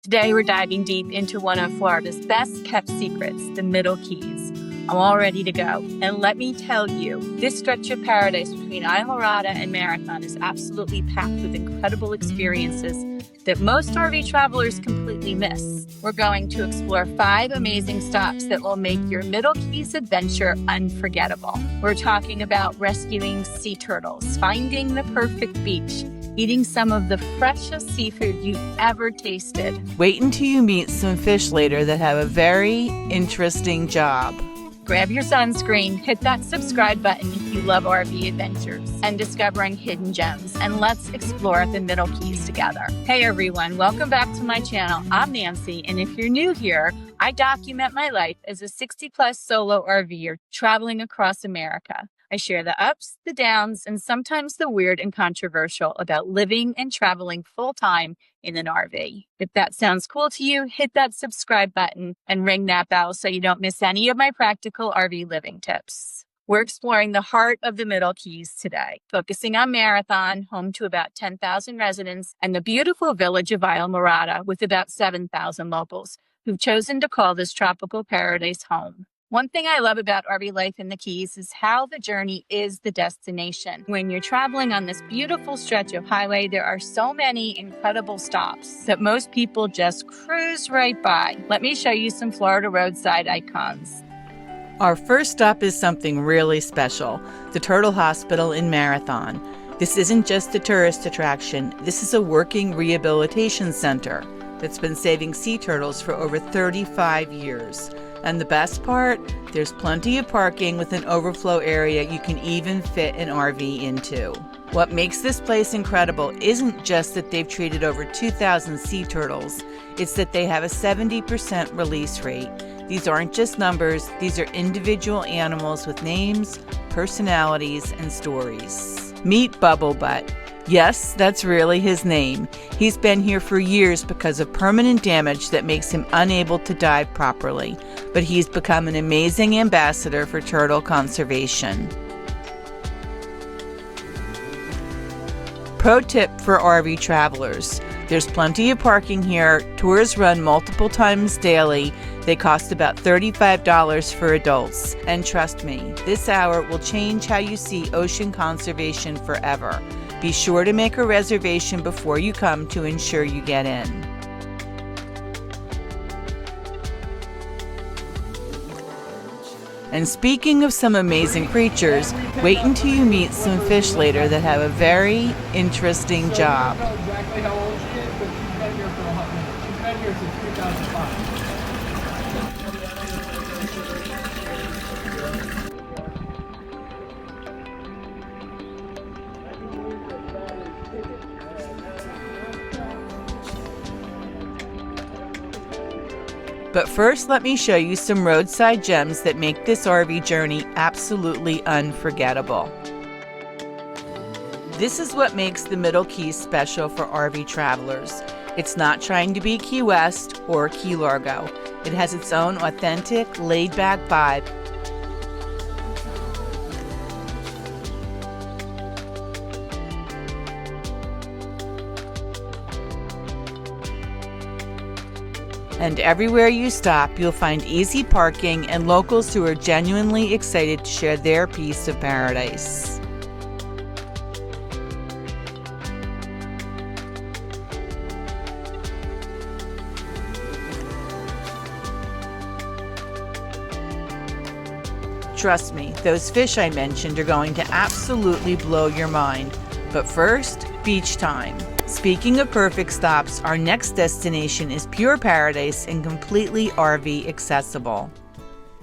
Today, we're diving deep into one of Florida's best kept secrets, the Middle Keys. I'm all ready to go. And let me tell you, this stretch of paradise between Islamorada and Marathon is absolutely packed with incredible experiences that most RV travelers completely miss. We're going to explore 5 amazing stops that will make your Middle Keys adventure unforgettable. We're talking about rescuing sea turtles, finding the perfect beach, eating some of the freshest seafood you've ever tasted. Wait until you meet some fish later that have a very interesting job. Grab your sunscreen, hit that subscribe button if you love RV adventures and discovering hidden gems, and let's explore the Middle Keys together. Hey everyone, welcome back to my channel. I'm Nancy, and if you're new here, I document my life as a 60-plus solo RVer traveling across America. I share the ups, the downs, and sometimes the weird and controversial about living and traveling full-time in an RV. If that sounds cool to you, hit that subscribe button and ring that bell so you don't miss any of my practical RV living tips. We're exploring the heart of the Middle Keys today, focusing on Marathon, home to about 10,000 residents, and the beautiful village of Islamorada with about 7,000 locals who've chosen to call this tropical paradise home. One thing I love about RV life in the Keys is how the journey is the destination. When you're traveling on this beautiful stretch of highway, there are so many incredible stops that most people just cruise right by. Let me show you some Florida roadside icons. Our first stop is something really special, the Turtle Hospital in Marathon. This isn't just a tourist attraction, this is a working rehabilitation center that's been saving sea turtles for over 35 years. And the best part, there's plenty of parking with an overflow area you can even fit an RV into. What makes this place incredible isn't just that they've treated over 2,000 sea turtles, it's that they have a 70% release rate. These aren't just numbers, these are individual animals with names, personalities, and stories. Meet Bubble Butt. Yes, that's really his name. He's been here for years because of permanent damage that makes him unable to dive properly, but he's become an amazing ambassador for turtle conservation. Pro tip for RV travelers. There's plenty of parking here. Tours run multiple times daily. They cost about $35 for adults. And trust me, this hour will change how you see ocean conservation forever. Be sure to make a reservation before you come to ensure you get in. And speaking of some amazing creatures, wait until you meet some fish later that have a very interesting job. I don't know exactly how old she is, but she's been here for a hot minute. She's been here since 2005. But first, let me show you some roadside gems that make this RV journey absolutely unforgettable. This is what makes the Middle Keys special for RV travelers. It's not trying to be Key West or Key Largo. It has its own authentic, laid-back vibe. And everywhere you stop, you'll find easy parking and locals who are genuinely excited to share their piece of paradise. Trust me, those fish I mentioned are going to absolutely blow your mind. But first, beach time. Speaking of perfect stops, our next destination is pure paradise and completely RV accessible.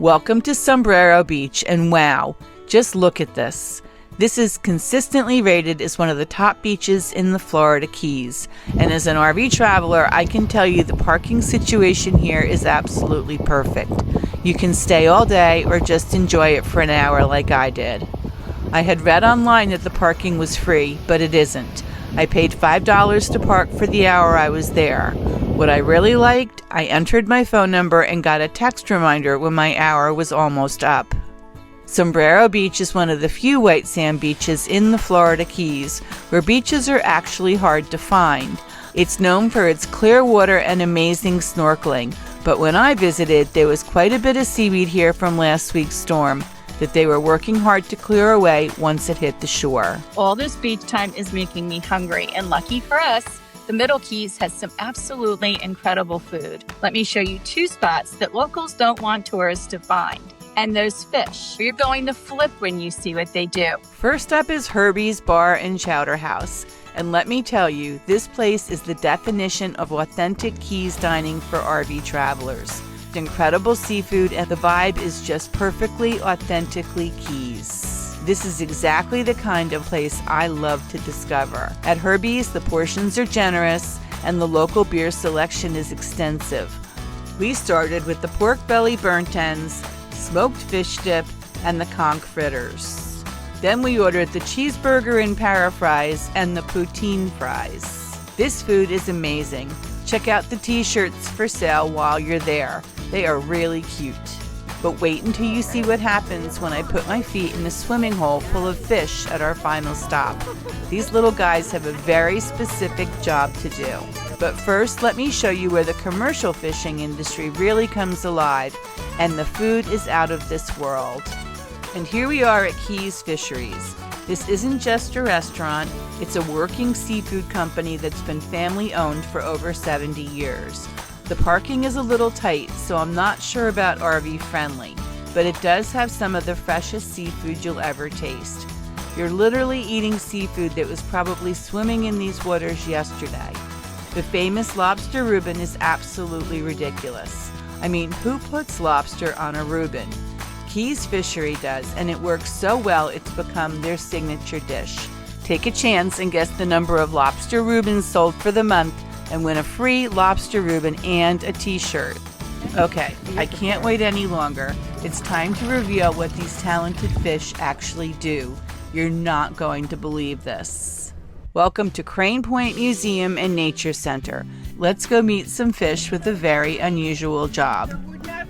Welcome to Sombrero Beach, and wow, just look at this. This is consistently rated as one of the top beaches in the Florida Keys. And as an RV traveler, I can tell you the parking situation here is absolutely perfect. You can stay all day or just enjoy it for an hour like I did. I had read online that the parking was free, but it isn't. I paid $5 to park for the hour I was there. What I really liked, I entered my phone number and got a text reminder when my hour was almost up. Sombrero Beach is one of the few white sand beaches in the Florida Keys, where beaches are actually hard to find. It's known for its clear water and amazing snorkeling, but when I visited, there was quite a bit of seaweed here from last week's storm that they were working hard to clear away once it hit the shore. All this beach time is making me hungry, and lucky for us, the Middle Keys has some absolutely incredible food. Let me show you 2 spots that locals don't want tourists to find. And those fish, you're going to flip when you see what they do. First up is Herbie's Bar and Chowder House. And let me tell you, this place is the definition of authentic Keys dining for RV travelers. Incredible seafood, and the vibe is just perfectly, authentically Keys. This is exactly the kind of place I love to discover. At Herbie's, the portions are generous and the local beer selection is extensive. We started with the pork belly burnt ends, smoked fish dip, and the conch fritters. Then we ordered the cheeseburger and para fries and the poutine fries. This food is amazing. Check out the t-shirts for sale while you're there. They are really cute. But wait until you see what happens when I put my feet in a swimming hole full of fish at our final stop. These little guys have a very specific job to do. But first, let me show you where the commercial fishing industry really comes alive, and the food is out of this world. And here we are at Keys Fisheries. This isn't just a restaurant, it's a working seafood company that's been family owned for over 70 years. The parking is a little tight, so I'm not sure about RV friendly, but it does have some of the freshest seafood you'll ever taste. You're literally eating seafood that was probably swimming in these waters yesterday. The famous lobster Reuben is absolutely ridiculous. I mean, who puts lobster on a Reuben? Keys Fishery does, and it works so well it's become their signature dish. Take a chance and guess the number of lobster Reubens sold for the month and win a free lobster Reuben and a t-shirt. Okay, I can't wait any longer. It's time to reveal what these talented fish actually do. You're not going to believe this. Welcome to Crane Point Museum and Nature Center. Let's go meet some fish with a very unusual job.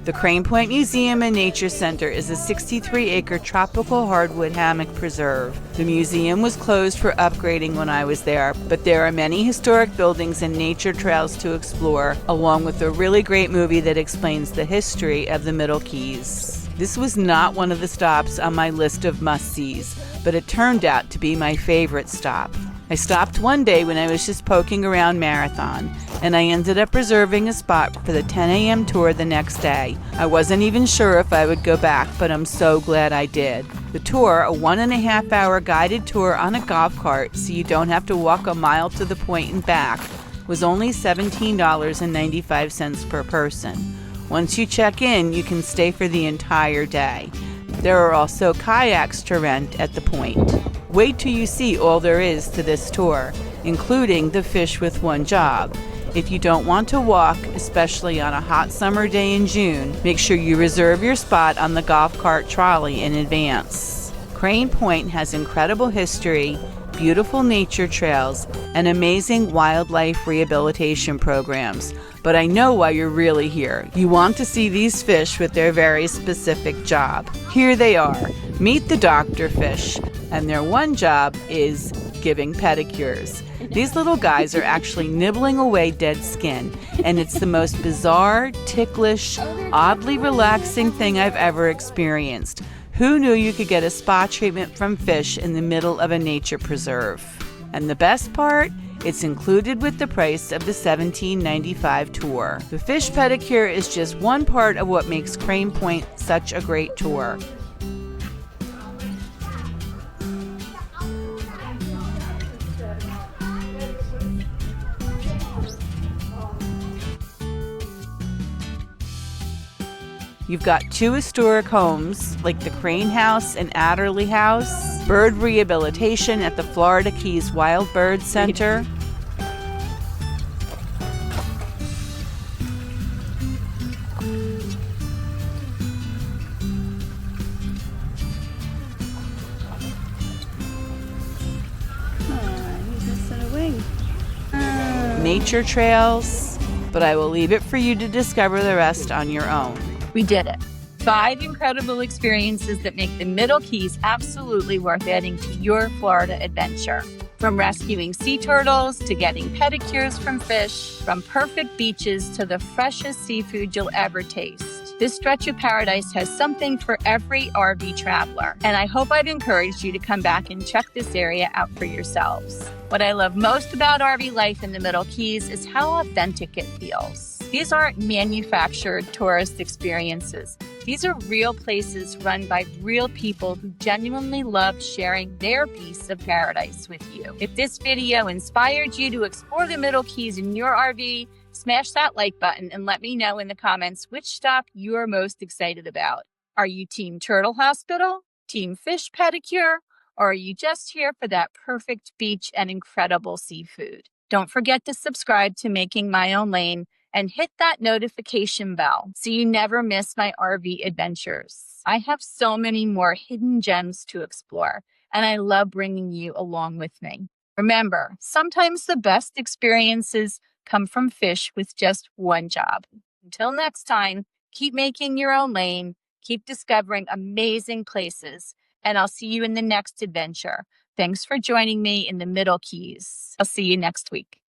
The Crane Point Museum and Nature Center is a 63-acre tropical hardwood hammock preserve. The museum was closed for upgrading when I was there, but there are many historic buildings and nature trails to explore, along with a really great movie that explains the history of the Middle Keys. This was not one of the stops on my list of must-sees, but it turned out to be my favorite stop. I stopped one day when I was just poking around Marathon, and I ended up reserving a spot for the 10 a.m. tour the next day. I wasn't even sure if I would go back, but I'm so glad I did. The tour, a 1.5-hour guided tour on a golf cart so you don't have to walk a mile to the point and back, was only $17.95 per person. Once you check in, you can stay for the entire day. There are also kayaks to rent at the point. Wait till you see all there is to this tour, including the fish with one job. If you don't want to walk, especially on a hot summer day in June, make sure you reserve your spot on the golf cart trolley in advance. Crane Point has incredible history, beautiful nature trails, and amazing wildlife rehabilitation programs. But I know why you're really here. You want to see these fish with their very specific job. Here they are. Meet the doctor fish, and their one job is giving pedicures. These little guys are actually nibbling away dead skin, and it's the most bizarre, ticklish, oddly relaxing thing I've ever experienced. Who knew you could get a spa treatment from fish in the middle of a nature preserve? And the best part? It's included with the price of the $17.95 tour. The fish pedicure is just one part of what makes Crane Point such a great tour. You've got 2 historic homes, like the Crane House and Adderley House, bird rehabilitation at the Florida Keys Wild Bird Center, nature trails, but I will leave it for you to discover the rest on your own. We did it. 5 incredible experiences that make the Middle Keys absolutely worth adding to your Florida adventure. From rescuing sea turtles to getting pedicures from fish, from perfect beaches to the freshest seafood you'll ever taste, this stretch of paradise has something for every RV traveler. And I hope I've encouraged you to come back and check this area out for yourselves. What I love most about RV life in the Middle Keys is how authentic it feels. These aren't manufactured tourist experiences. These are real places run by real people who genuinely love sharing their piece of paradise with you. If this video inspired you to explore the Middle Keys in your RV, smash that like button and let me know in the comments which stop you're most excited about. Are you Team Turtle Hospital, Team Fish Pedicure, or are you just here for that perfect beach and incredible seafood? Don't forget to subscribe to Making My Own Lane and hit that notification bell so you never miss my RV adventures. I have so many more hidden gems to explore, and I love bringing you along with me. Remember, sometimes the best experiences come from fish with just one job. Until next time, keep making your own lane, keep discovering amazing places, and I'll see you in the next adventure. Thanks for joining me in the Middle Keys. I'll see you next week.